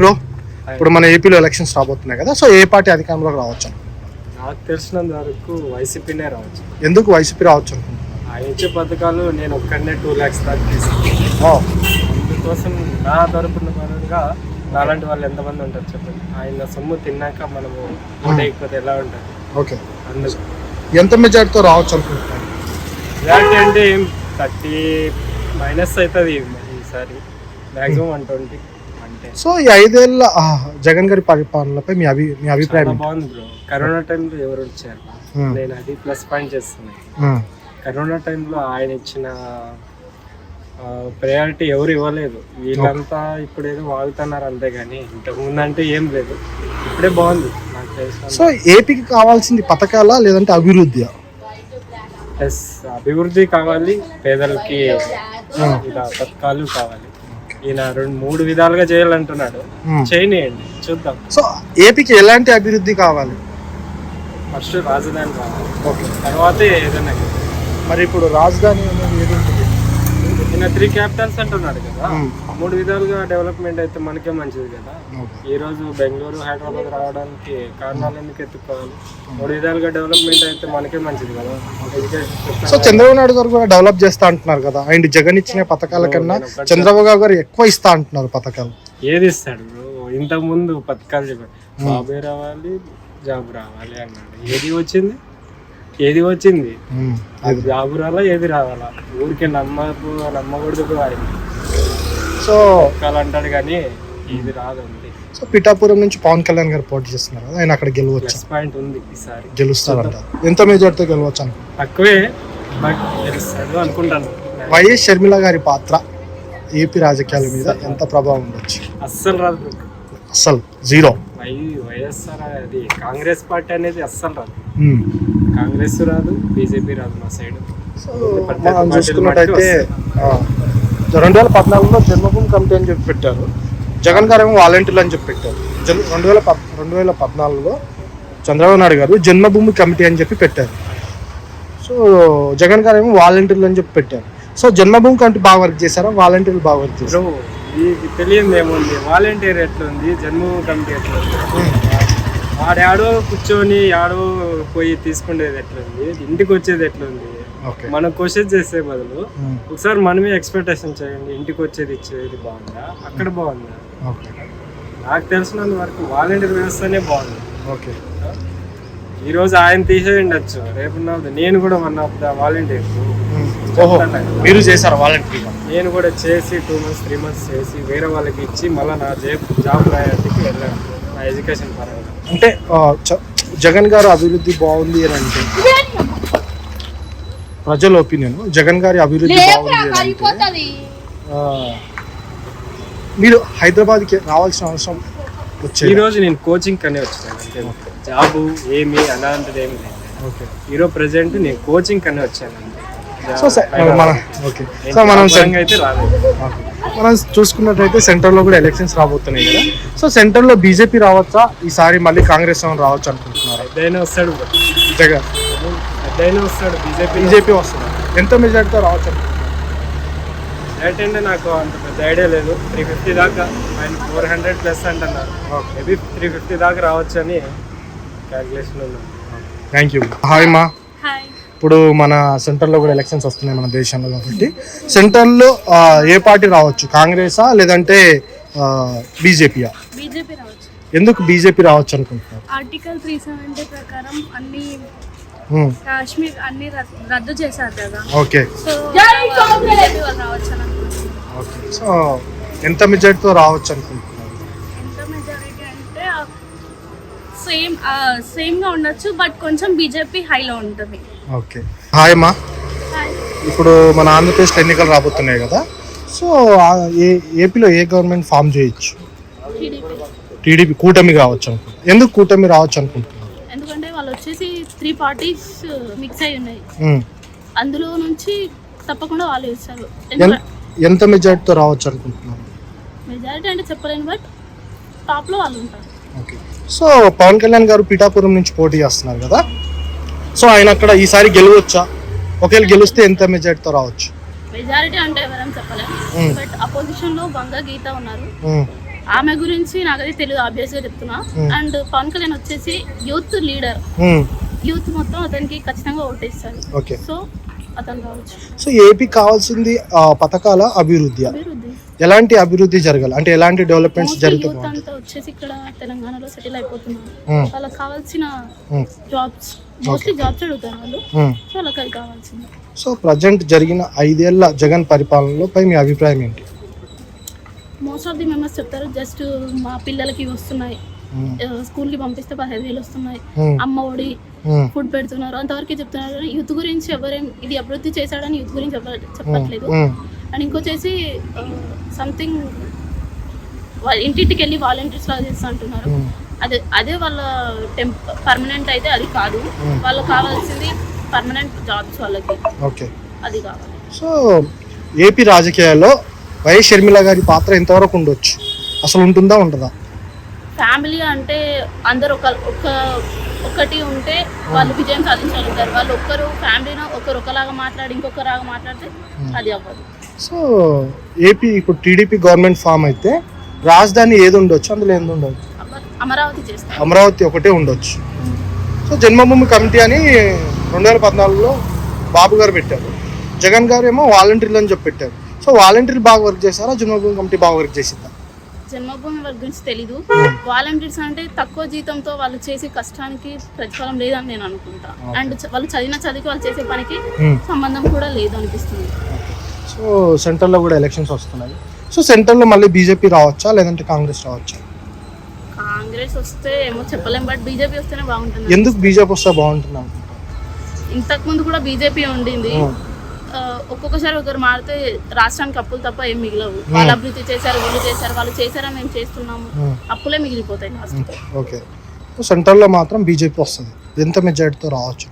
Bro, ఇప్పుడు మన ఏపీలో ఎలక్షన్స్ రాబోతున్నాయి కదా, సో ఏ పార్టీ అధికారంలోకి రావచ్చు? నాకు తెలిసినంత వరకు వైసీపీనే రావచ్చు. ఎందుకు వైసీపీ రావచ్చు అనుకుంటున్నాను? ఆయన ఇచ్చే పథకాలు నేను ఒక్కడనే 2 lakhs దాకా తీసుకున్నాను. అందుకోసం నా తరపున పరంగా నాలాంటి వాళ్ళు ఎంతమంది ఉంటారు చెప్పండి. ఆయన సొమ్ము తిన్నాక మనము ఓటేయకపోతే ఎలా ఉంటుంది? ఓకే, అందుకు ఎంత మెజార్టీతో రావచ్చు అనుకుంటున్నాను? మెజార్టీ అంటే ఏం 30 మైనస్ అవుతుంది ఈసారి, మ్యాక్సిమం 120 అంటే. సో ఈ 5 ఏళ్ళ జగన్ గారి పరిపాలనపై మీ అభిప్రాయం? బాగుంది బ్రో. కరోనా టైంలో ఎవరు వచ్చారు? నేను అది ప్లస్ పాయింట్ చేస్తున్నాను. కరోనా టైంలో ఆయన ఇచ్చిన ప్రయారిటీ ఎవరు ఇవ్వలేదు. వీళ్ళంతా ఇప్పుడు ఏదో వాగుతున్నారు అంతేగాని ఇంతకుముందు అంటే ఏం లేదు. ఇప్పుడే బాగుంది నాకు తెలుసు. సో ఏపీకి కావాల్సింది పథకాలా లేదంటే అభివృద్ధి? ప్లస్ అభివృద్ధి కావాలి, పేదలకి ఇలా పథకాలు కావాలి. ఈయన 2-3 విధాలుగా చేయాలంటున్నాడు, చేయనియండి చూద్దాం. సో ఏపీకి ఎలాంటి అభివృద్ధి కావాలి? ఫస్ట్ రాజధాని కావాలి, తర్వాతే ఏదైనా. మరి ఇప్పుడు రాజధాని అనేది ఏది ఉంటుంది? ఈయన 3 క్యాపిటల్స్ అంటున్నాడు కదా, 3 విధాలుగా డెవలప్మెంట్ అయితే మనకే మంచిది కదా. ఈ రోజు బెంగళూరు, హైదరాబాద్ రావడానికి కారణాలు ఎందుకు ఎత్తుకోవాలి? 3 విధాలుగా డెవలప్మెంట్ అయితే మనకే మంచిది కదా. సో చంద్రబాబు నాయుడు గారు కూడా డెవలప్ చేస్తా అంటున్నారు కదా, ఆయన జగన్ ఇచ్చిన పథకాల కన్నా చంద్రబాబు గారు ఎక్కువ ఇస్తా అంటున్నారు పథకాలు. ఏది ఇస్తాడు? ఇంతకు ముందు పథకాలు చెప్పాడు, బాబే రావాలి, జాబ్ రావాలి అన్నాడు. ఏది వచ్చింది? జాబు రావాలా, ఏది రావాలా? ఊరికే నమ్మకూడదు ఆయన. సో అంటాడు కానీ ఇది రాదు అంతే. సో పిఠాపురం నుంచి పవన్ కళ్యాణ్ గారు పోటీ చేస్తున్నారు కదా, ఆయన అక్కడ గెలవచ్చు? పాయింట్ ఉంది, ఈసారి గెలుస్తారంట. ఎంత మెజార్టీతో గెలవచ్చు అనుకో? తక్కువే, బట్ గెలుస్తాడు అనుకుంటాను. వైఎస్ షర్మిల గారి పాత్ర ఏపీ రాజకీయాల మీద ఎంత ప్రభావం ఉండొచ్చు? అస్సలు రాదు, అస్సలు జీరో. వైఎస్ఆర్ అది కాంగ్రెస్ పార్టీ అనేది అస్సలు రాదు. కాంగ్రెస్ రాదు, బీజేపీ రాదు మా సైడ్. మనం చూసుకున్నట్టయితే 2014లో జన్మభూమి కమిటీ అని చెప్పి పెట్టారు, జగన్ గారు ఏమో వాలంటీర్లు అని చెప్పి పెట్టారు. 2014లో చంద్రబాబు నాయుడు గారు జన్మభూమి కమిటీ అని చెప్పి పెట్టారు. సో జగన్ గారు ఏమో వాలంటీర్లు అని చెప్పి పెట్టారు. సో జన్మభూమి కమిటీ బాగా వర్క్ చేశారా, వాలంటీర్లు బాగా వర్క్ చేశారు? తెలియదు ఏముంది, వాలంటీర్ ఎట్లుంది, జన్మభూమి కమిటీ ఎట్లుంది? ఆడాడో కూర్చొని ఆడో పోయి తీసుకునేది ఎట్లుంది, ఇంటికి వచ్చేది ఎట్లుంది? మనం క్వశ్చన్ చేసే బదులు ఒకసారి మనమే ఎక్స్పెక్టేషన్ చేయండి. ఇంటికి వచ్చేది ఇచ్చేది బాగుందా, అక్కడ బాగుందా? నాకు తెలిసినంత వరకు వాలంటీర్ వ్యవస్థనే బాగుంది. ఈ రోజు ఆయన తీసేయండొచ్చు, రేపు నేను కూడా 1 of the వాలంటీర్. మీరు చేశారు వాలంటీర్? నేను కూడా చేసి 2 months 3 months చేసి వేరే వాళ్ళకి ఇచ్చి మళ్ళీ నా జాబ్ ప్రయారిటీకి వెళ్ళాను, నా ఎడ్యుకేషన్ పరంగా. అంటే జగన్ గారు అభివృద్ధి బాగుంది అని అంటే ప్రజల ఒపీనియన్, జగన్ గారి అభివృద్ధి బాగుంది. మీరు హైదరాబాద్కి రావాల్సిన అవసరం ఈ రోజు నేను కోచింగ్ కనే వచ్చాను, అంటే జాబు ఏమి అలాంటిది ఏమి లేదు. ఈరోజు ప్రెసెంట్ నేను కోచింగ్ కనే వచ్చాను. మనం చూసుకున్నట్టయితే సెంట్రల్లో కూడా ఎలక్షన్స్ రాబోతున్నాయి కదా, సో సెంట్రల్లో బీజేపీ రావచ్చా ఈసారి, మళ్ళీ కాంగ్రెస్ రావచ్చు అనుకుంటున్నారు? ఎద్దైనా వస్తాడు జగన్, ఎద్దైనా వస్తాడు, బీజేపీ వస్తుంది. ఎంత మెజార్టీతో రావచ్చు అనుకుంటున్నారు? మెజార్టీ అంటే నాకు అంత పెద్ద ఐడియా లేదు. 350 దాకా, 400+ అంటున్నారు. మేబీ 350 దాకా రావచ్చు అని క్యాల్కులేషన్ ఉన్నాను. Thank you. హాయ్ మా. ఇప్పుడు మన సెంట్రల్లో కూడా ఎలక్షన్స్ వస్తున్నాయి మన దేశంలో కాబట్టి, సెంట్రల్లో ఏ పార్టీ రావచ్చు, కాంగ్రెసా లేదంటే బీజేపీయా? బీజేపీ రావచ్చు. ఎందుకు బీజేపీ రావచ్చు అనుకుంటున్నారు? ఆర్టికల్ 370 ప్రకారం అన్ని కాశ్మీర్ అన్ని రద్దు చేశారు కదా. ఓకే, సో బీజేపీ వాళ్ళు రావచ్చు అనుకుంటున్నారు. ఓకే. సో ఎంత మెజారిటీతో రావచ్చు అనుకుంటున్నారు? ఎంత మెజారిటీ అంటే సేమ్ గా ఉండొచ్చు, బట్ కొంచెం బీజేపీ హైలో ఉంటుంది. ఓకే. హాయ్ మా. ఇప్పుడు మన ఆంధ్రప్రదేశ్లో ఎన్నికలు రాబోతున్నాయి కదా, సో ఏపీలో ఏ గవర్నమెంట్ ఫామ్ చేయొచ్చు? టీడీపీ కూటమి కావచ్చు అనుకుంటున్నారు. ఎందుకు కూటమి రావచ్చు అనుకుంటున్నారు? ఎందుకంటే వాళ్ళు వచ్చేసి 3 parties మిక్స్ అయి ఉన్నాయి, అందులో నుంచి తప్పకుండా వాళ్ళు ఇస్తారు. ఎంత మెజారిటీతో రావచ్చు అనుకుంటున్నారు? మెజారిటీ అంటే చెప్పలేను, బట్ టాప్ లో వాళ్ళు ఉంటారు. ఓకే. సో పవన్ కళ్యాణ్ గారు పిఠాపురం నుంచి పోటీ చేస్తున్నారు కదా, సో ఆయన అక్కడ ఈసారి గెలవచ్చా? ఒకవేళ గెలిస్తే ఎంత మెజారిటీతో రావచ్చు? మెజారిటీ అంటే ఎవరైనా చెప్పలేము, బట్ అపోజిషన్ లో బంగా గీత ఉన్నారు, ఆమె గురించి నాకైతే తెలియదు, ఆబ్వియస్ గా చెప్తున్నా. అండ్ పవన్ కళ్యాణ్ వచ్చేసి యూత్ లీడర్, యూత్ మొత్తం అతనికి ఖచ్చితంగా ఓటేస్తారు. ఓకే, సో అతను కావచ్చు. సో ఏపీ కావాల్సింది పథకాల అభివృద్ధి. అభివృద్ధి, ఎలాంటి అభివృద్ధి జరగాలి అంటే ఎలాంటి డెవలప్మెంట్స్ జరుగుతాయి? యూత్ అంతా వచ్చేసి ఇక్కడ తెలంగాణలో సెటిల్ అయిపోతున్నారు. వాళ్ళకి కావాల్సిన జాబ్స్, మోస్ట్లీ జాబ్స్ అడుగుతారు వాళ్ళు. సో వాళ్ళకి అది కావాల్సింది. సో ప్రజెంట్ జరిగిన 5 ఏళ్ల జగన్ పరిపాలనలో పై మీ అభిప్రాయం ఏంటి? మోస్ట్ ఆఫ్ ది మెంబర్స్ చెప్తారు జస్ట్ మా పిల్లలకి వస్తున్నాయి, స్కూల్ కి పంపిస్తే 15,000 వస్తున్నాయి, అమ్మ ఒడి, ఫుడ్ పెడుతున్నారు, అంతవరకే చెప్తున్నారు. యూత్ గురించి ఎవరేం ఇది అభివృద్ధి చేశాడని యూత్ గురించి చెప్పట్లేదు. అండ్ ఇంకొచ్చేసి సంథింగ్ ఇంటింటికి వెళ్ళి వాలంటీర్స్ లాగా చేస్తా అంటున్నారు. అదే వాళ్ళ పర్మనెంట్ అయితే అది కాదు. వాళ్ళకి కావాల్సింది పర్మనెంట్ జాబ్స్ వాళ్ళకి. ఓకే, అది కావాలి. సో ఏపీ రాజకీయాల్లో వైఎస్ షర్మిల గారి పాత్ర ఎంతవరకు ఉండొచ్చు? అసలు ఉంటుందా ఉండదా? ఫ్యామిలీ అంటే అందరు ఒకటి ఉంటే వాళ్ళు విజయం సాధించగలుగుతారు. వాళ్ళు ఒక్కరు ఫ్యామిలీలో ఒకలాగా మాట్లాడి ఇంకొకలాగా మాట్లాడితే అది అవ్వదు. సో ఏపీ ఇప్పుడు టీడీపీ గవర్నమెంట్ ఫామ్ అయితే రాజధాని ఏది ఉండొచ్చు? అందులో ఏంది ఉండదు? అమరావతి చేస్తారు. అమరావతి ఒకటే ఉండొచ్చు. సో జన్మభూమి కమిటీ అని 2014లో బాబు గారు పెట్టారు, జగన్ గారు ఏమో వాలంటీర్లు అని చెప్పి పెట్టారు. సో వాలంటీర్లు బాగా వర్క్ చేశారా, జన్మభూమి కమిటీ బాగా వర్క్ చేసిందా? జన్మభూమి వర్క్ గురించి తెలీదు. వాలంటీర్స్ అంటే తక్కువ జీతంతో వాళ్ళు చేసే కష్టానికి ప్రతిఫలం లేదని నేను అనుకుంటా. అండ్ వాళ్ళు చదివికి వాళ్ళు చేసే పనికి సంబంధం కూడా లేదు అనిపిస్తుంది. సో సెంట్రల్లో కూడా ఎలక్షన్స్ వస్తున్నాయి. సో సెంట్రల్లో మళ్ళీ బీజేపీ రావచ్చా లేదంటే కాంగ్రెస్ రావచ్చా? కాంగ్రెస్ వస్తే ఏమో చెప్పలేం, బట్ బీజేపీ వస్తేనే బాగుంటుంది. ఎందుకు బీజేపీ వస్తే బాగుంటుంది? ఇంతకు ముందు కూడా బీజేపీ ఉండింది. ఒక్కొక్కసారి ఒకరు మారితే రాష్ట్రానికి అప్పులు తప్ప ఏం మిగిలవు. వాళ్ళు అభివృద్ధి చేశారు, వీళ్ళు చేశారు, వాళ్ళు చేశారా మేము చేస్తున్నాము, అప్పులే మిగిలిపోతాయి లాస్ట్. ఓకే, సెంట్రల్లో మాత్రం బీజేపీ వస్తుంది. ఎంత మెజారిటీతో రావచ్చు?